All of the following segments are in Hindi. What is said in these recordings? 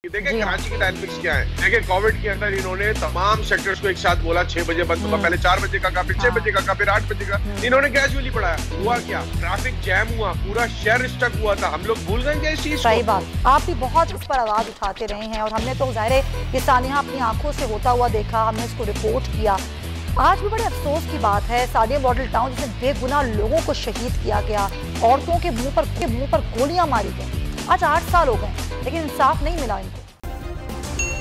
देखिए कराची की डायनेमिक्स क्या है। देखिए कोविड के अंदर इन्होंने तमाम सेक्टर्स को एक साथ बोला 6 बजे बंद होगा, पहले 4 बजे का, फिर 6 बजे का, फिर 8 बजे का। इन्होंने ग्रेजुअली बढ़ाया। हुआ क्या, ट्रैफिक जैम हुआ, पूरा शहर स्टक हुआ था। हम लोग भूल गए क्या इस चीज को? सही बात, आप भी बहुत इस पर आवाज उठाते रहे हैं और हमने तो जाहिर है ये सानिया अपनी आंखों से होता हुआ देखा, हमने इसको रिपोर्ट किया। आज भी बड़े अफसोस की बात है, सानिया मॉडल टाउन जिसमें बेगुनाह लोगों को शहीद किया गया, औरतों के मुंह पर गोलियां मारी गई। आज 8 साल हो गए लेकिन इंसाफ नहीं मिला इनको।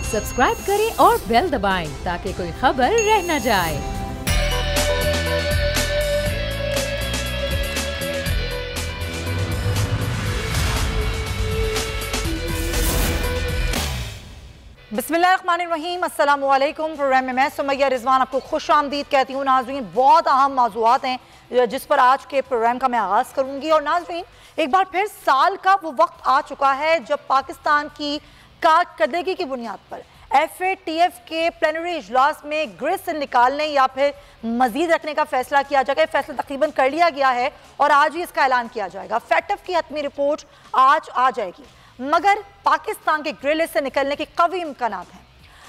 सब्सक्राइब करें और बेल दबाएं ताकि कोई खबर रह न जाए। बिस्मिल्लाहिर्रहमानिर्रहीम, अस्सलाम वालेकुम। प्रोग्राम में मैं सुमैया रिजवान आपको खुश आमदीद कहती हूँ। नाजरीन, बहुत अहम मौज़ूआत हैं जिस पर आज के प्रोग्राम का मैं आगाज़ करूँगी। और नाजरीन, एक बार फिर साल का वो वक्त आ चुका है जब पाकिस्तान की कारकर्दगी की बुनियाद पर FATF के प्लेनरी इजलास में ग्रिड से निकालने या फिर मजीद रखने का फैसला किया जाएगा। फैसला तकरीबन कर लिया गया है और आज ही इसका ऐलान किया जाएगा। FATF की हतमी रिपोर्ट आज आ जाएगी, मगर पाकिस्तान के ग्रिड लिस्ट से निकलने के कवी इम्कानात हैं।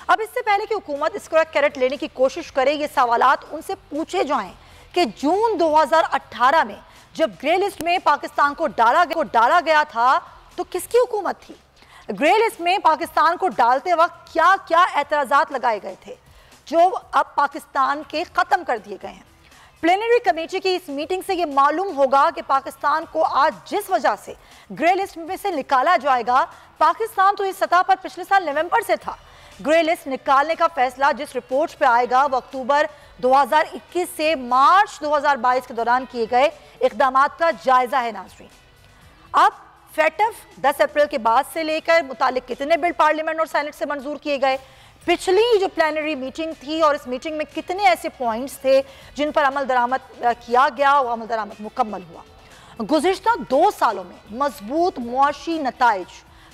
अब इससे पहले कि हुकूमत इसको कैरेट लेने की कोशिश करे, ये सवालात उनसे पूछे जाएं कि जून 2018 में जब ग्रे लिस्ट में पाकिस्तान को डाला गया था तो किसकी हुकूमत थी? ग्रे लिस्ट में पाकिस्तान को डालते वक्त क्या क्या एतराज़ात लगाए गए थे जो अब पाकिस्तान के ख़त्म कर दिए गए हैं। प्लेनरी कमेटी की इस मीटिंग से ये मालूम होगा कि पाकिस्तान को आज जिस वजह से ग्रे लिस्ट में से निकाला जाएगा, पाकिस्तान तो इस सतह पर पिछले साल नवंबर से था। ग्रे लिस्ट निकालने का फैसला जिस रिपोर्ट पे आएगा वो अक्टूबर 2021 से मार्च 2022 के दौरान किए गए इक़दामात का जायजा है। नाज़रीन, अब FATF 10 अप्रैल के बाद से लेकर मुतालिक कितने बिल पार्लियामेंट और सेनेट से मंजूर किए गए, पिछली जो प्लेनरी मीटिंग थी और इस मीटिंग में कितने ऐसे पॉइंट्स थे जिन पर अमल दरामद किया गया, वो अमल दरामद मुकम्मल हुआ। गुज़िश्ता 2 सालों में मजबूत मुआशी नताइज,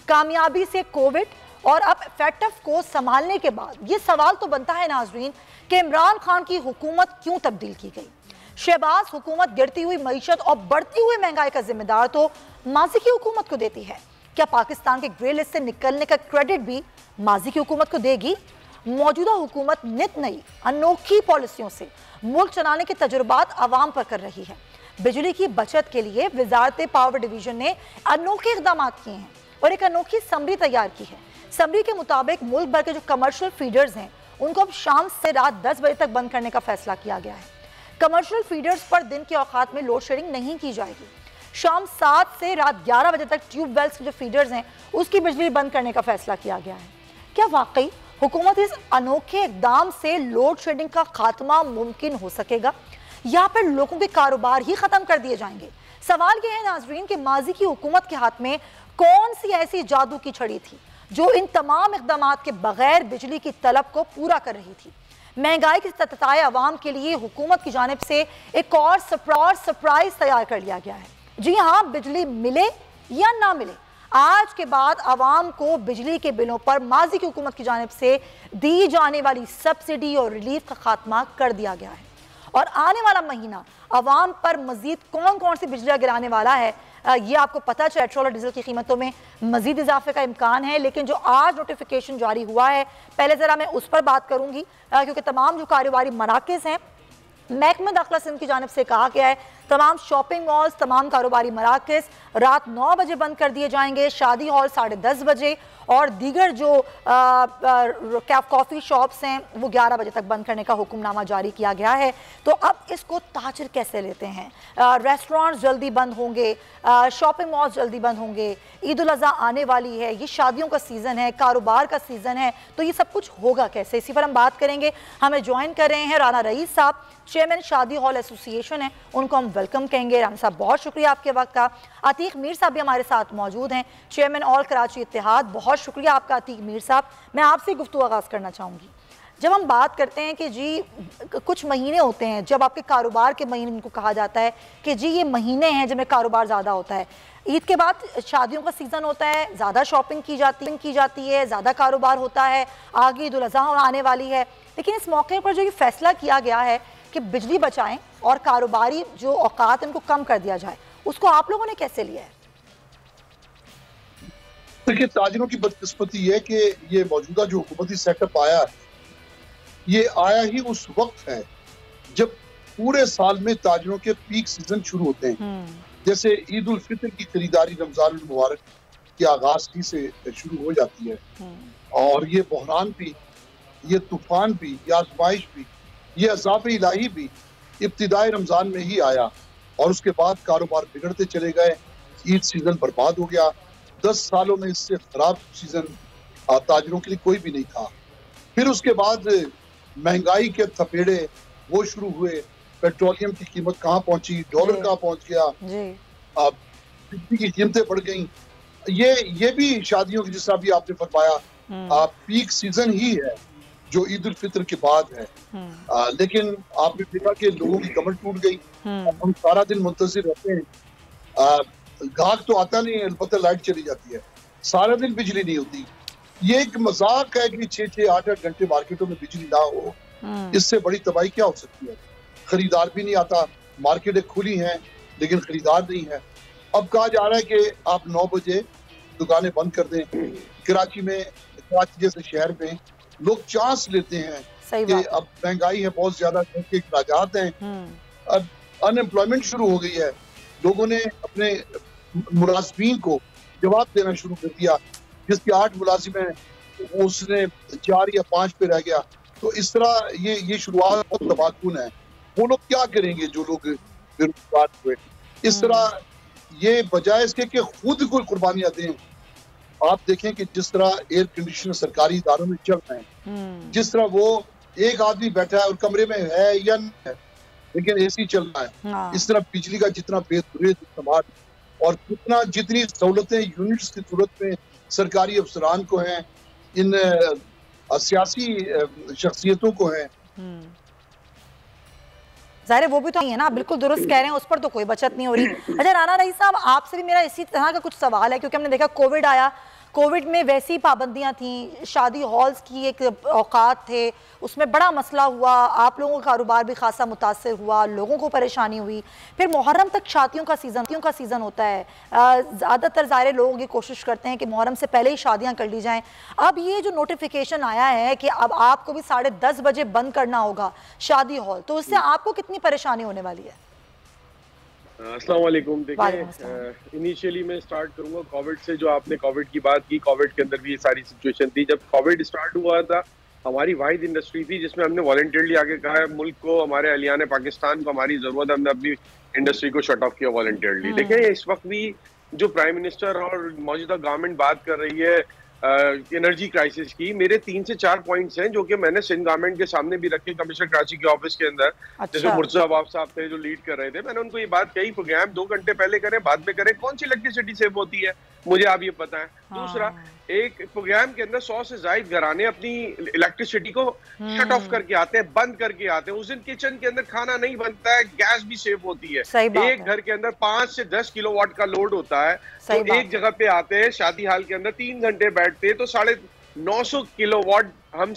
कामयाबी से कोविड और अब FATF को संभालने के बाद ये सवाल तो बनता है नाजरीन कि इमरान खान की हुकूमत क्यों तब्दील की गई। शहबाज हुकूमत गिरती हुई मईशत और बढ़ती हुई महंगाई का जिम्मेदार तो माजी की हुकूमत को देती है। क्या पाकिस्तान के ग्रे लिस्ट से निकलने का क्रेडिट भी माजी की हुकूमत को देगी? मौजूदा हुकूमत नित नई अनोखी पॉलिसियों से मुल्क चलाने के तजुर्बात आवाम पर कर रही है। बिजली की बचत के लिए वजारत पावर डिवीजन ने अनोखे इक़दाम किए हैं और एक अनोखी समरी तैयार की है। समरी के मुताबिक मुल्क भर के जो कमर्शियल फीडर्स हैं उनको अब शाम से रात 10 बजे तक बंद करने का फैसला किया गया है। कमर्शियल फीडर्स पर दिन के औकात में लोड शेडिंग नहीं की जाएगी। शाम 7 से रात 11 बजे तक ट्यूबवेल्स के जो फीडर्स हैं उसकी बिजली बंद करने का फैसला किया गया है। क्या वाकई हुकूमत इस अनोखे इकदाम से लोड शेडिंग का खात्मा मुमकिन हो सकेगा या फिर लोगों के कारोबार ही खत्म कर दिए जाएंगे? सवाल यह है नाजरीन कि माजी की हुकूमत के हाथ में कौन सी ऐसी जादू की छड़ी थी जो इन तमाम इकदाम के बगैर बिजली की तलब को पूरा कर रही थी। महंगाई की तताए अवाम के लिए हुकूमत की जानिब से एक और सरप्राइज तैयार कर लिया गया है। जी हाँ, बिजली मिले या ना मिले, आज के बाद आवाम को बिजली के बिलों पर माजी की हुकूमत की जानिब से दी जाने वाली सब्सिडी और रिलीफ का खात्मा कर दिया गया है। और आने वाला महीना आवाम पर मजीद कौन कौन सी बिजलियाँ गिराने वाला है ये आपको पता चले। पेट्रोल और डीजल की कीमतों में मजीद इजाफे का इम्कान है, लेकिन जो आज नोटिफिकेशन जारी हुआ है पहले ज़रा मैं उस पर बात करूँगी क्योंकि तमाम जो कारोबारी मराकज़ हैं, महकमा दाखिला सिंध की जानिब से कहा गया है तमाम शॉपिंग मॉल्स, तमाम कारोबारी मराकज़ रात 9 बजे बंद कर दिए जाएंगे, शादी हॉल 10:30 बजे और दीगर जो कॉफ़ी शॉप्स हैं वो 11 बजे तक बंद करने का हुक्मनामा जारी किया गया है। तो अब इसको ताजर कैसे लेते हैं? रेस्टोरेंट्स जल्दी बंद होंगे, शॉपिंग मॉल्स जल्दी बंद होंगे, ईद उल अज़हा आने वाली है, ये शादियों का सीज़न है, कारोबार का सीज़न है, तो ये सब कुछ होगा कैसे? इसी पर हम बात करेंगे। हमें ज्वाइन कर रहे हैं राना रईस साहब, चेयरमैन शादी हॉल एसोसिएशन है, उनको हम वेलकम कहेंगे। राना साहब, बहुत शुक्रिया आपके वक्त का। अतीक मीर साहब भी हमारे साथ मौजूद हैं, चेयरमैन ऑल कराची इत्तेहाद, बहुत शुक्रिया आपका अतीक मीर साहब। मैं आपसे गुफ्तगू आगाज़ करना चाहूँगी। जब हम बात करते हैं कि जी कुछ महीने होते हैं जब आपके कारोबार के महीने, इनको कहा जाता है कि जी ये महीने हैं जब में कारोबार ज़्यादा होता है। ईद के बाद शादियों का सीज़न होता है, ज़्यादा शॉपिंग की जाती है, ज़्यादा कारोबार होता है, आगे ईद उल अज़हा आने वाली है। लेकिन इस मौके पर जो ये फैसला किया गया है कि बिजली बचाएं और कारोबारी जो औकात उनको कम कर दिया जाए, उसको आप लोगों ने कैसे लिया है? देखिए, ताजिरों की बदकिस्मती है कि ये मौजूदा जो हुकूमती सेटअप आया है, ये आया ही उस वक्त है जब पूरे साल में ताजिरों के पीक सीजन शुरू होते हैं। जैसे ईद उल फितर की खरीदारी रमजान मुबारक के आगाज ही से शुरू हो जाती है, और ये बहरान भी, ये तूफान भी, ये आजमाइश भी, ये अज़ाब इलाही भी इब्तिदाई रमजान में ही आया, और उसके बाद कारोबार बिगड़ते चले गए। ईद सीजन बर्बाद हो गया। 10 सालों में इससे खराब सीजन ताजिरों के लिए कोई भी नहीं था। फिर उसके बाद महंगाई के थपेड़े वो शुरू हुए। पेट्रोलियम की कीमत कहाँ पहुंची, डॉलर कहाँ पहुंच गया, बिजली की कीमतें बढ़ गई। ये भी शादियों की, जिस तरह भी आपने फरमाया, पीक सीजन ही है जो ईद उल फितर के बाद है। लेकिन आपने देखा कि लोगों की कमर टूट गई। हम सारा दिन मुंतजिर रहते हैं, गाहक तो आता नहीं है, अलबत्ता लाइट चली जाती है, सारा दिन बिजली नहीं होती। ये एक मजाक है कि 6-6, 8-8 घंटे मार्केटों में बिजली ना हो। इससे बड़ी तबाही क्या हो सकती है? खरीदार भी नहीं आता, मार्केटें खुली हैं लेकिन खरीदार नहीं है। अब कहा जा रहा है कि आप 9 बजे दुकानें बंद कर दें। कराची में, कराची जैसे शहर में लोग चांस लेते हैं कि अब महंगाई है बहुत ज्यादा, घर के अखराजात हैं, अब अनएम्प्लॉयमेंट शुरू हो गई है। लोगों ने अपने मुलाजमीन को जवाब देना शुरू कर दिया। जिसके 8 मुलाजिम हैं उसने 4 या 5 पे रह गया। तो इस तरह ये शुरुआत बहुत तबाहकुन है। वो लोग क्या करेंगे जो लोग बेरोजगार हुए? इस तरह ये बजाय इसके कि खुद कोई कुर्बानियां दें। आप देखें कि जिस तरह एयर कंडीशनर सरकारी इदारों में चल रहे हैं, जिस तरह वो एक आदमी बैठा है और कमरे में है या नहीं है लेकिन एसी चल रहा है, इस तरह बिजली का जितना बेतुरेद इस्तेमाल और जितनी सहूलतें यूनिट्स की सूरत में सरकारी अफसरान को हैं, इन सियासी शख्सियतों को हैं, ज़ाहिर वो भी तो नहीं है ना। बिल्कुल दुरुस्त कह रहे हैं, उस पर तो कोई बचत नहीं हो रही। अच्छा राना रईस साहब, आपसे भी मेरा इसी तरह का कुछ सवाल है, क्योंकि हमने देखा कोविड आया, कोविड में वैसी पाबंदियां थी, शादी हॉल्स की एक औकात थे, उसमें बड़ा मसला हुआ, आप लोगों का कारोबार भी खासा मुतासर हुआ, लोगों को परेशानी हुई। फिर मुहर्रम तक शादियों का सीज़न होता है। ज़्यादातर ज़ाहिर लोग ये कोशिश करते हैं कि मुहर्रम से पहले ही शादियां कर ली जाएं। अब ये जो नोटिफिकेशन आया है कि अब आपको भी 10:30 बजे बंद करना होगा शादी हॉल, तो उससे आपको कितनी परेशानी होने वाली है? अस्सलाम वालेकुम। देखिए, इनिशियली मैं स्टार्ट करूंगा कोविड से। जो आपने कोविड की बात की, कोविड के अंदर भी ये सारी सिचुएशन थी। जब कोविड स्टार्ट हुआ था, हमारी वाहिद इंडस्ट्री थी जिसमें हमने वॉलंटियरली आगे कहा है मुल्क को, हमारे अलियान पाकिस्तान को हमारी जरूरत है, हमने अपनी इंडस्ट्री को शट ऑफ किया वॉलंटियरली। देखिए, इस वक्त भी जो प्राइम मिनिस्टर और मौजूदा गवर्नमेंट बात कर रही है एनर्जी क्राइसिस की, मेरे 3 से 4 पॉइंट्स हैं जो कि मैंने सिंध गवर्नमेंट के सामने भी रखे, कमिश्नर कराची के ऑफिस के अंदर। जैसे मुर्तजा बाब साहब थे जो लीड कर रहे थे, मैंने उनको ये बात कही, प्रोग्राम 2 घंटे पहले करें, बाद में करें, कौन सी इलेक्ट्रिसिटी सेव होती है मुझे आप ये पता है। दूसरा, एक प्रोग्राम के अंदर 100 से ज्यादा घराने अपनी इलेक्ट्रिसिटी को शट ऑफ करके आते हैं, बंद करके आते हैं। उस दिन किचन के अंदर खाना नहीं बनता है, गैस भी सेव होती है। एक घर के अंदर 5 से 10 किलोवाट का लोड होता है, तो एक जगह पे आते हैं शादी हाल के अंदर 3 घंटे बैठते हैं तो 950 किलोवाट हम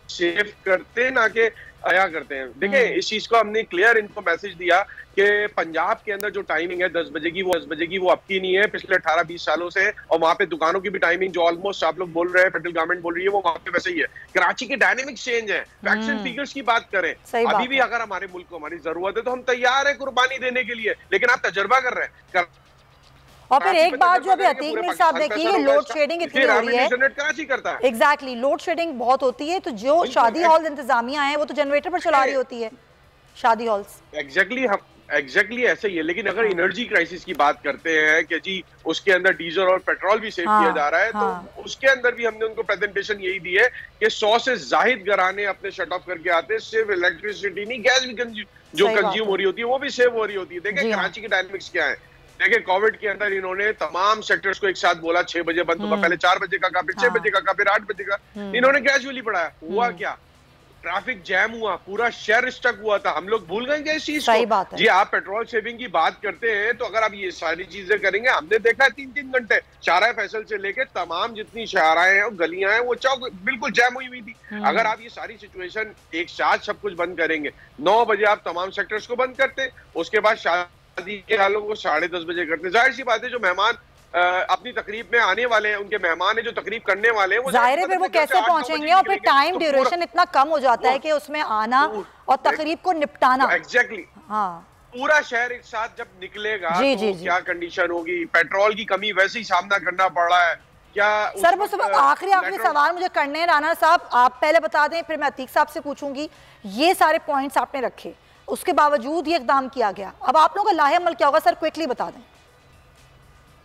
सेव करते ना के आया करते हैं। देखिए, इस चीज को हमने क्लियर इनको मैसेज दिया कि पंजाब के अंदर जो टाइमिंग है 10 बजे की, वो 10 बजे की वो आपकी नहीं है, पिछले 18-20 सालों से। और वहाँ पे दुकानों की भी टाइमिंग जो ऑलमोस्ट आप लोग बोल रहे हैं, फेडरल गवर्नमेंट बोल रही है, वो वहाँ पे वैसे ही है। कराची के डायनेमिक्स चेंज है। वैक्सीन फिगर्स की बात करें, अभी भी अगर हमारे मुल्क को हमारी जरूरत है तो हम तैयार है कुर्बानी देने के लिए, लेकिन आप तजर्बा कर रहे हैं। और फिर एक बात जो अभी अतीक मीर साहब ने की है, लोड शेडिंग इतनी हो रही है। कराची करता है। एग्जैक्टली, लोड शेडिंग बहुत होती है, तो जो शादी हॉल इंतजामिया है वो तो जनरेटर पर चला रही होती है शादी हॉल्स। एग्जैक्टली ऐसे ही है। लेकिन अगर एनर्जी क्राइसिस की बात करते हैं कि जी उसके अंदर डीजल और पेट्रोल भी सेव किया जा रहा है, तो उसके अंदर भी हमने उनको प्रेजेंटेशन यही दी है कि 100 से जाहिद घराने अपने शट ऑफ करके आते हैं। सिर्फ इलेक्ट्रिसिटी नहीं, गैस भी जो कंज्यूम हो रही होती है वो भी सेव हो रही होती है। देखिए कराची की डायनेमिक्स क्या है। देखिए, कोविड के अंदर इन्होंने तमाम सेक्टर्स को एक साथ बोला 6 बजे बंद होगा, पहले 4 बजे का, फिर 6 बजे का, फिर 8 बजे का। इन्होंने ग्रेजुअली बढ़ाया। हुआ क्या? ट्रैफिक जैम हुआ, पूरा शहर स्टक हुआ था। हम लोग भूल गए क्या इस चीज को? जी, आप पेट्रोल सेविंग की बात करते हैं तो अगर आप ये सारी चीजें करेंगे, हमने देखा है 3-3 घंटे शाहराह फैसल से लेकर तमाम जितनी शाहराएं हैं, गलियां हैं, वो चौक बिल्कुल जैम हुई थी। अगर आप ये सारी सिचुएशन एक साथ सब कुछ बंद करेंगे, 9 बजे आप तमाम सेक्टर्स को बंद करते, उसके बाद शादी के हालों को 10:30 बजे करते, जाहिर सी बात है जो मेहमान अपनी तकरीब में आने वाले हैं, उनके मेहमान हैं जो तकरीब करने वाले हैं, वो जाहिर है फिर वो कैसे पहुंचेंगे और फिर टाइम ड्यूरेशन इतना कम हो जाता है कि उसमें आना और तकरीब को निपटाना। एग्जैक्टली, हाँ, पूरा शहर एक साथ जब निकलेगा तो क्या कंडीशन होगी। पेट्रोल की कमी वैसे ही सामना करना पड़ रहा है क्या। सर वो आखिरी सवाल मुझे करने हैं राना साहब, आप पहले बता दें फिर मैं अतीक साहब से पूछूंगी। ये सारे पॉइंट्स आपने रखे, उसके बावजूद ये इकदाम किया गया, अब आप लोगों का लाहे अमल क्या होगा सर, क्विकली बता दें।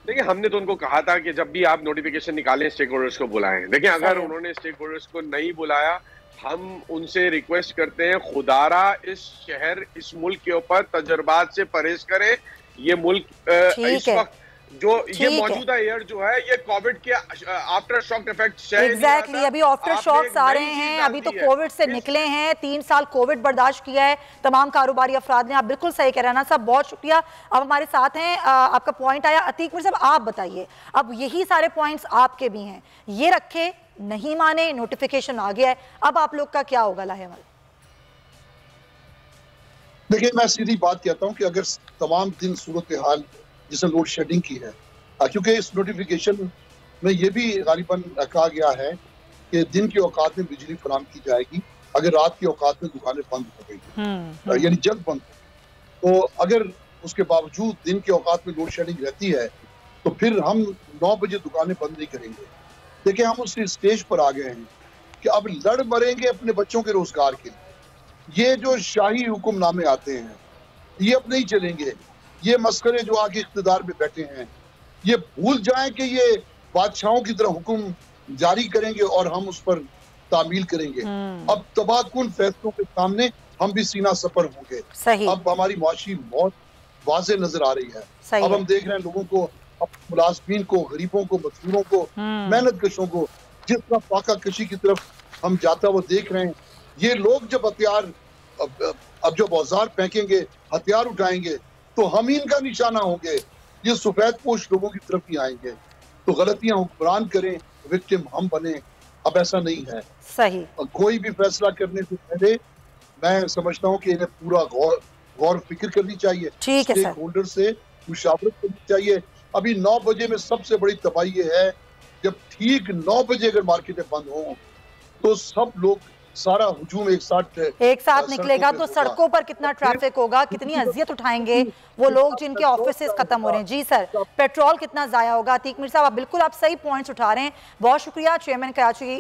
देखिए हमने तो उनको कहा था कि जब भी आप नोटिफिकेशन निकालें स्टेक होल्डर्स को बुलाएं। देखिए अगर उन्होंने स्टेक होल्डर्स को नहीं बुलाया, हम उनसे रिक्वेस्ट करते हैं खुदारा इस शहर इस मुल्क के ऊपर तजर्बात से परहेज करें। ये मुल्क इस वक्त जो ये मौजूदा ईयर जो है ये कोविड के आफ्टर शॉक इफेक्ट एग्जैक्टली अभी आफ्टर शॉक्स आ रहे हैं, अभी तो कोविड से निकले हैं, 3 साल कोविड बर्दाश्त किया है तमाम कारोबारी अफराद ने। आप बिल्कुल सही कह रहे हैं ना साहब, बहुत शुक्रिया। अब हमारे साथ हैं, आपका पॉइंट आया अतीक मिर्जा साहब, आप बताइए अब यही सारे पॉइंट्स आपके भी हैं, ये रखे नहीं माने, नोटिफिकेशन आ गया है, अब आप लोग का क्या होगा लाहेमल? देखिए मैं सीधी बात कहता हूं कि अगर तमाम दिन सूरत हाल जिसे लोड शेडिंग की है, क्योंकि इस नोटिफिकेशन में ये भी गालिबन कहा गया है कि दिन के औकात में बिजली फराहम की जाएगी, अगर रात के औकात में दुकानें बंद हो गई यानी जल्द बंद हो। तो अगर उसके बावजूद दिन के औकात में लोड शेडिंग रहती है तो फिर हम 9 बजे दुकानें बंद नहीं करेंगे। देखिए हम उस स्टेज पर आ गए हैं कि अब लड़ मरेंगे अपने बच्चों के रोजगार के लिए। ये जो शाही हुक्मनामे आते हैं ये अब नहीं चलेंगे। ये मस्करे जो आगे इख्तिदार में बैठे हैं ये भूल जाएं कि ये बादशाहों की तरह हुक्म जारी करेंगे और हम उस पर तामील करेंगे। अब तबाहकुन फैसलों के सामने हम भी सीना सफर होंगे। अब हमारी मुआशी मौत वाज़े नजर आ रही है। अब हम देख रहे हैं लोगों को, मुलाजमीन को, गरीबों को, मजदूरों को, मेहनत कशों को जिस तरह फाका कशी की तरफ हम जाता वो देख रहे हैं। ये लोग जब हथियार अब जब औजार फेंकेंगे, हथियार उठाएंगे तो हम ही इनका निशाना होंगे। ये सफेद पोश लोगों की तरफ ही आएंगे। तो गलतियां हुक्मरान करें, विक्टिम हम बने। अब ऐसा नहीं है। सही कोई भी फैसला करने से पहले मैं समझता हूँ कि इन्हें पूरा गौर फिक्र करनी चाहिए, स्टेक होल्डर से मुशावरत करनी चाहिए। अभी 9 बजे में सबसे बड़ी तबाही ये है जब ठीक 9 बजे अगर मार्केटें बंद हों तो सब लोग सारा हुजूम एक साथ निकलेगा तो सड़कों पर कितना ट्रैफिक होगा, कितनी अजियत उठाएंगे वो लोग जिनके ऑफिसेस खत्म हो रहे हैं। जी सर, पेट्रोल कितना जाया होगा। अतीक मिर्जा साहब बिल्कुल आप सही पॉइंट्स उठा रहे हैं, बहुत शुक्रिया। चेयरमैन कराची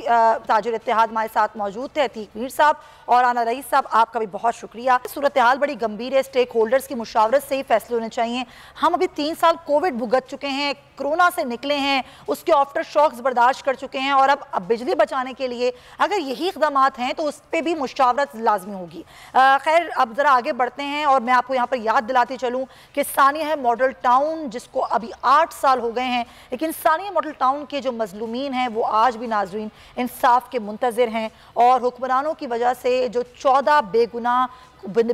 ताजिर इत्तेहाद हमारे साथ मौजूद थे अतीक मीर साहब, और आना रईस साहब आपका भी बहुत शुक्रिया। सूरत हाल बड़ी गंभीर है, स्टेक होल्डर्स की मुशावरत से ही फैसले होने चाहिए। हम अभी 3 साल कोविड भुगत चुके हैं, कोरोना से निकले हैं, उसके आफ्टर शॉक्स बर्दाश्त कर चुके हैं, और अब बिजली बचाने के लिए अगर यही इक़दाम हैं तो उस पर भी मुशावरत लाजमी होगी। खैर अब जरा आगे बढ़ते हैं और मैं आपको यहाँ पर याद दिलाती चलूँ कि सानिया है मॉडल टाउन, जिसको अभी 8 साल हो गए हैं, लेकिन सानिया मॉडल टाउन के जो मजलूमीन हैं वो आज भी नाजरीन इंसाफ के मुंतज़िर हैं, और हुक्मरानों की वजह से जो 14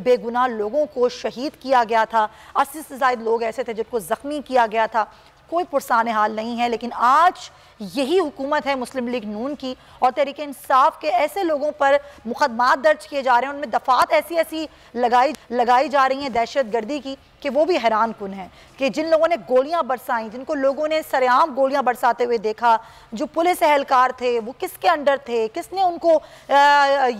बेगुनाह लोगों को शहीद किया गया था, 80 से ज़ायद लोग ऐसे थे जिनको ज़ख्मी किया गया था, कोई पुरसाने हाल नहीं है। लेकिन आज यही हुकूमत है मुस्लिम लीग नून की और तहरीक इंसाफ के ऐसे लोगों पर मुकदमात दर्ज किए जा रहे हैं, उनमें दफात ऐसी लगाई जा रही हैं दहशत गर्दी की कि वो भी हैरान कुन है कि जिन लोगों ने गोलियां बरसाई, जिनको लोगों ने सरेआम गोलियां बरसाते हुए देखा, जो पुलिस एहलकार थे वो किसके अंडर थे, किसने उनको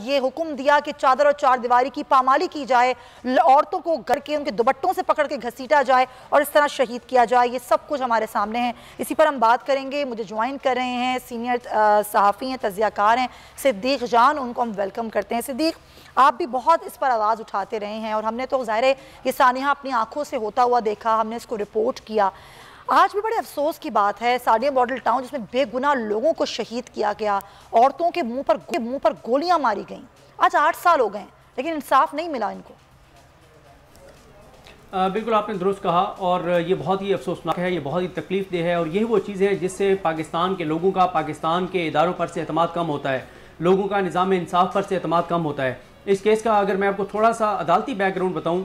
ये हुक्म दिया कि चादर और चार दीवारी की पामाली की जाए, औरतों को घर के उनके दुपट्टों से पकड़ के घसीटा जाए और इस तरह शहीद किया जाए, ये सब कुछ हमारे सामने है। इसी पर हम बात करेंगे। मुझे ज्वाइन कर रहे हैं सीनियर सहाफ़ी हैं, तज़ियाकार हैं, सिद्दीक जान, उनको हम वेलकम करते हैं। सिद्दीक, आप भी बहुत इस पर आवाज़ उठाते रहे हैं और हमने तो ज़ाहिर है ये सानिया अपनी आंखों से होता हुआ देखा, हमने इसको रिपोर्ट किया। आज भी बड़े अफसोस की बात है, सानिया मॉडल टाउन जिसमें बेगुनाह लोगों को शहीद किया गया, औरतों के मुंह पर गोलियां मारी गईं, आज 8 साल हो गए लेकिन इंसाफ नहीं मिला इनको। बिल्कुल आपने दुरुस्त कहा और ये बहुत ही अफसोसनाक है, ये बहुत ही तकलीफ देह है और यही वो चीज़ है जिससे पाकिस्तान के लोगों का पाकिस्तान के इदारों पर से एतमाद कम होता है, लोगों का निज़ाम इंसाफ पर से एतमाद कम होता है। इस केस का अगर मैं आपको थोड़ा सा अदालती बैकग्राउंड बताऊं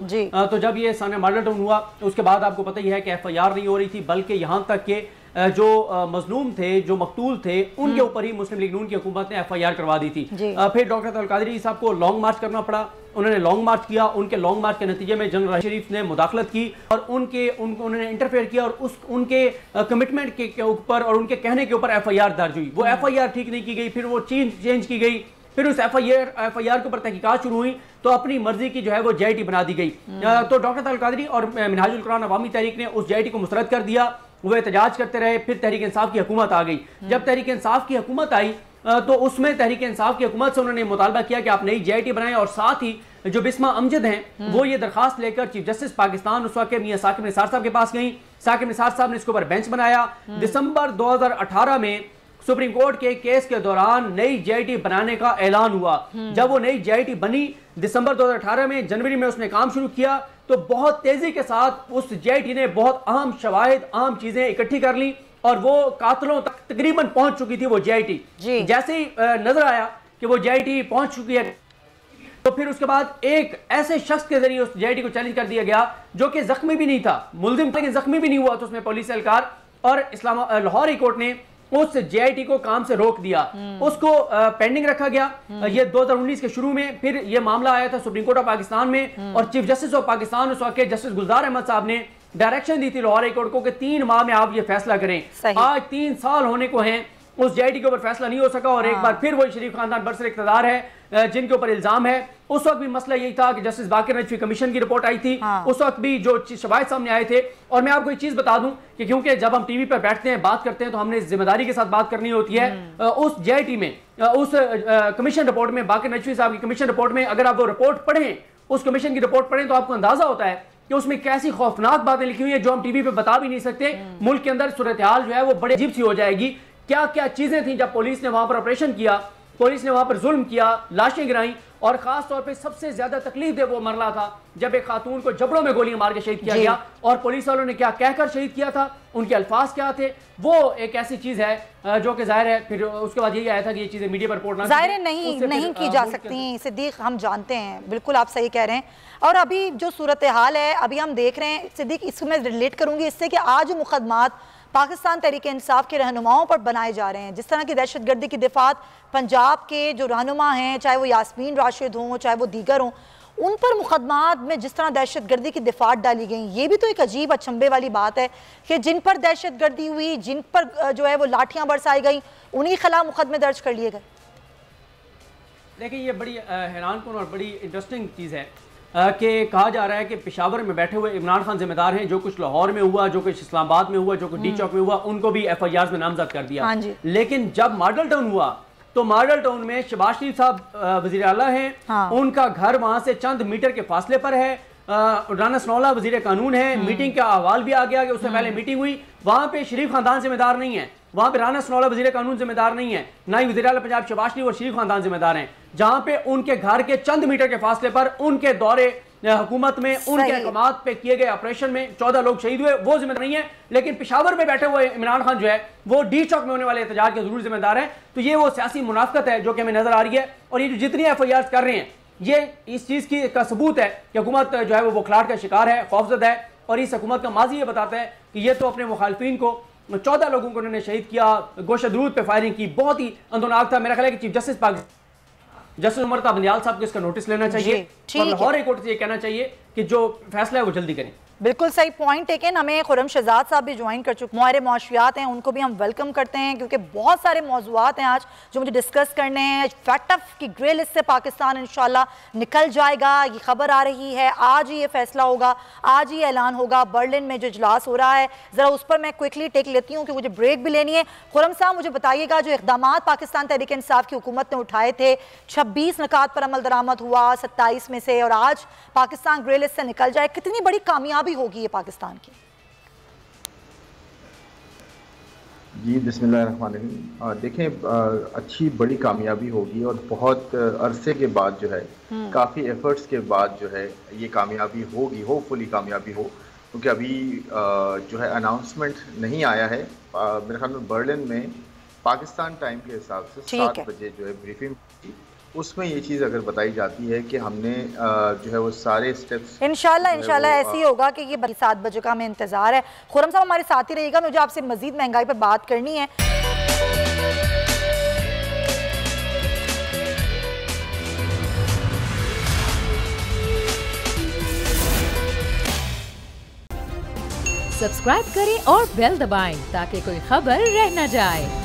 तो जब ये सानिया मॉडल टाउन हुआ उसके बाद आपको पता ही है कि FIR नहीं हो रही थी, बल्कि यहाँ तक कि जो मजलूम थे, जो मकतूल थे, उनके ऊपर ही मुस्लिम लीग नून की हुकूमत ने FIR करवा दी थी। फिर डॉक्टर अब्दुल कादरी साहब को लॉन्ग मार्च करना पड़ा, उन्होंने लॉन्ग मार्च किया। उनके लॉन्ग मार्च के नतीजे में जनरल शरीफ ने मुदाखलत की और उन्होंने इंटरफेयर किया और उनके कमिटमेंट के ऊपर और उनके कहने के ऊपर FIR दर्ज हुई। वो FIR ठीक नहीं की गई, फिर वो चेंज की गई, फिर उस FIR के ऊपर तहकीकात शुरू हुई तो अपनी मर्जी की जो है वो JIT बना दी गई। तो डॉक्टर अब्दुल कादरी और मिनहाजुल कुरान अवामी तहरीक ने उस JIT को मुस्तरद कर दिया, वो एहतजाज करते रहे। फिर तहरीक इंसाफ की हुकूमत आ गई। जब तहरीक इंसाफ की हुकूमत आई तो उसमें तहरीक इंसाफ की हुकूमत से उन्होंने मुतालबा किया कि आप नई JIT बनाएं और साथ ही जो बिस्मा अमजद हैं वो ये दरखास्त लेकर चीफ जस्टिस पाकिस्तान उस वक्त मियां साकिब निसार साहब के पास गई। साकिब निसार साहब ने इसके ऊपर बेंच बनाया। दिसंबर 2018 में सुप्रीम कोर्ट के केस के दौरान नई JIT बनाने का ऐलान हुआ। जब वो नई JIT बनी दिसंबर 2018 में, जनवरी में उसने काम शुरू किया तो बहुत तेजी के साथ उस JIT ने बहुत अहम शवाहिद, अहम चीजें इकट्ठी कर ली और वो कातलों तक तकरीबन पहुंच चुकी थी वो JIT। जैसे ही नजर आया कि वो JIT पहुंच चुकी है तो फिर उसके बाद एक ऐसे शख्स के जरिए उस JIT को चैलेंज कर दिया गया जो कि जख्मी भी नहीं था, मुलजिम था लेकिन जख्मी भी नहीं हुआ, तो उसमें पुलिस एहलकार और लाहौर हाई कोर्ट ने उस JIT को काम से रोक दिया, उसको पेंडिंग रखा गया। ये 2019 के शुरू में फिर ये मामला आया था सुप्रीम कोर्ट ऑफ पाकिस्तान में और चीफ जस्टिस ऑफ पाकिस्तान उस वक्त जस्टिस गुलजार अहमद साहब ने डायरेक्शन दी थी लाहौर हाई कोर्ट को कि 3 माह में आप ये फैसला करें। आज 3 साल होने को हैं, उस JIT के ऊपर फैसला नहीं हो सका और एक बार फिर वही शरीफ खानदान बरसर इख्तिदार है जिनके ऊपर इल्जाम है। उस वक्त भी मसला यही था कि जस्टिस बाकिर नजफी कमीशन की रिपोर्ट आई थी, उस वक्त भी जो शवाहिद सामने आए थे। और मैं आपको एक चीज बता दूं कि क्योंकि जब हम टीवी पर बैठते हैं, बात करते हैं तो हमने जिम्मेदारी के साथ बात करनी होती है। उस JIT में, उस कमीशन रिपोर्ट में, बाकिर नजफी साहब की कमीशन रिपोर्ट में अगर आप वो रिपोर्ट पढ़ें, उस कमीशन की रिपोर्ट पढ़ें तो आपको अंदाजा होता है कि उसमें कैसी खौफनाक बातें लिखी हुई है जो हम टीवी पे बता भी नहीं सकते। मुल्क के अंदर सूरत हाल जो है वो बड़े अजीब सी हो जाएगी। क्या क्या चीजें थी जब पुलिस ने वहां पर ऑपरेशन किया, पुलिस ने वहां पर जुल्म किया, लाशें गिराई और खास तौर पे सबसे ज्यादा तकलीफ दे वो मरला था जब एक खातून को जबड़ों में गोलियां मार के शहीद किया गया और पुलिस वालों ने क्या कहकर शहीद किया था, उनके अल्फाज क्या थे। वो एक ऐसी चीज है जो कि जाहिर है फिर उसके बाद यही आया था कि ये चीजें मीडिया पर रिपोर्ट ना जाहिर नहीं की जा सकती। सिद्दीक, हम जानते हैं, बिल्कुल आप सही कह रहे हैं। और अभी जो सूरत हाल है अभी हम देख रहे हैं सिद्दीक, इसको मैं रिलेट करूंगी इससे कि आज मुकदमात पाकिस्तान तहरीक इंसाफ के रहनुमाओं पर बनाए जा रहे हैं। जिस तरह की दहशतगर्दी की दिफात पंजाब के जो रहनुमा हैं, चाहे वो यास्मीन राशिद हों, चाहे वो दीगर हों, उन पर मुकदमात में जिस तरह दहशतगर्दी की दिफात डाली गई, ये भी तो एक अजीब अचंभे वाली बात है कि जिन पर दहशतगर्दी हुई, जिन पर जो है वो लाठियां बरसाई गई, उन्हीं खिलाफ मुकदमे दर्ज कर लिए गए। देखिए ये बड़ी हैरानकुन और बड़ी इंटरेस्टिंग चीज़ है कि कहा जा रहा है कि पेशावर में बैठे हुए इमरान खान जिम्मेदार हैं। जो कुछ लाहौर में हुआ, जो कुछ इस्लामाबाद में हुआ, जो कुछ डी चौक में हुआ, उनको भी FIR में नामजद कर दिया। लेकिन जब मॉडल टाउन हुआ तो मॉडल टाउन में शहबाज शरीफ साहब वजीर आला हैं, उनका घर वहां से चंद मीटर के फासले पर है। राना सनौला वजीर कानून है, मीटिंग का अहवाल भी आ गया कि उससे पहले मीटिंग हुई। वहां पे शरीफ खानदान जिम्मेदार नहीं है, वहां पे राना सनौला वजीर कानून जिम्मेदार नहीं है, ना ही वजीर आला पंजाब शहबाज शरीफ और शरीफ खानदान जिम्मेदार हैं। जहां पे उनके घर के चंद मीटर के फासले पर उनके दौरे हुकूमत में, उनके अहकामात पे किए गए ऑपरेशन में 14 लोग शहीद हुए, वो जिम्मेदार नहीं है। लेकिन पेशावर में बैठे हुए इमरान खान जो है वो डी चौक में होने वाले एहतजाज के जरूर जिम्मेदार है। तो ये वो सियासी मुनाफकत है जो कि हमें नजर आ रही है। और ये जो जितनी FIR कर रहे हैं ये इस चीज की का सबूत है कि हुकूमत जो है वो बौखलाहट का शिकार है, खौफजदा है। और इस हुकूमत का माजी ये बताता है कि ये तो अपने मुखालफिन को 14 लोगों को उन्होंने शहीद किया, गोशत दरूद पे फायरिंग की, बहुत ही अंदोनाक था। मेरा ख्याल है कि chief justice justice Umar Bandial साहब को इसका नोटिस लेना चाहिए और लाहौर हाई कोर्ट से ये कहना चाहिए कि जो फैसला है वो जल्दी करें। बिल्कुल सही पॉइंट टेकन। हमें खुर्रम शहजाद साहब भी ज्वाइन कर चुके, माहिर मौशियात हैं, उनको भी हम वेलकम करते हैं क्योंकि बहुत सारे मौजूआत हैं आज जो मुझे डिस्कस करने हैं। फैटफ की ग्रे लिस्ट से पाकिस्तान इंशाल्लाह निकल जाएगा, ये खबर आ रही है। आज ही ये फैसला होगा, आज ही ऐलान होगा। बर्लिन में जो इजलास हो रहा है, ज़रा उस पर मैं क्विकली टेक लेती हूँ कि मुझे ब्रेक भी लेनी है। खुर्रम साहब मुझे बताइएगा, जो इक़दाम पाकिस्तान तहरीक इंसाफ की हुकूमत ने उठाए थे, 26 निकात पर अमल दरामद हुआ 27 में से, और आज पाकिस्तान ग्रे लिस्ट से निकल जाए, कितनी बड़ी कामयाबी होगी ये पाकिस्तान की? जी बिस्मिल्लाहिर्रहमानिर्रहीम। देखें, अच्छी बड़ी कामयाबी होगी और बहुत अरसे के बाद जो है, काफ़ी एफर्ट्स के बाद जो है ये कामयाबी होगी, होपफुली कामयाबी हो। क्योंकि अभी जो है अनाउंसमेंट नहीं आया है। मेरे ख्याल में बर्लिन में पाकिस्तान टाइम के हिसाब से 7 बजे जो है ब्रीफिंग, उसमें ये चीज़ अगर बताई जाती है कि हमने जो है वो सारे स्टेप्स इंशाल्लाह ऐसे ही होगा कि ये 7 बजे का हमें इंतजार है। खुर्रम साहब हमारे साथ ही रहिएगा, मुझे आपसे मजीद महंगाई पर बात करनी है। सब्सक्राइब करें और बेल दबाएं ताकि कोई खबर रह न जाए।